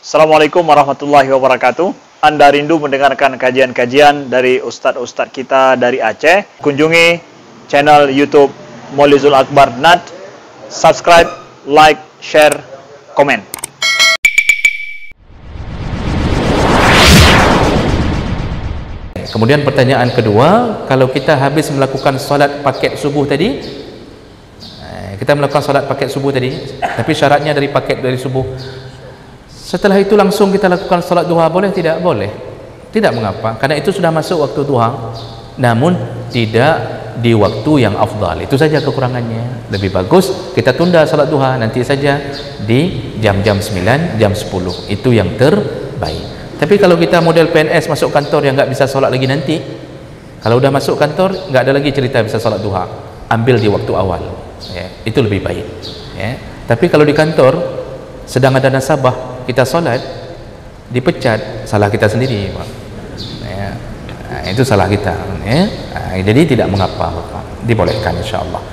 Assalamualaikum warahmatullahi wabarakatuh. Anda rindu mendengarkan kajian-kajian dari ustadz-ustadz kita dari Aceh? Kunjungi channel YouTube Maulizul Akbar NAD. Subscribe, like, share, komen. Kemudian pertanyaan kedua, kalau kita habis melakukan solat paket subuh tadi, kita melakukan solat paket subuh tadi, tapi syaratnya dari paket dari subuh, setelah itu langsung kita lakukan solat duha, boleh tidak? Boleh, tidak mengapa, karena itu sudah masuk waktu duha, namun tidak di waktu yang afdal. Itu saja kekurangannya. Lebih bagus kita tunda solat duha nanti saja di jam-jam 9, jam 10, itu yang terbaik. Tapi kalau kita model PNS masuk kantor yang nggak bisa solat lagi nanti, kalau udah masuk kantor nggak ada lagi cerita bisa solat duha, ambil di waktu awal, ya, itu lebih baik, ya. Tapi kalau di kantor sedang ada nasabah, kita solat dipecat, salah kita sendiri, ya. Itu salah kita, ya. Jadi tidak mengapa, dibolehkan insyaallah.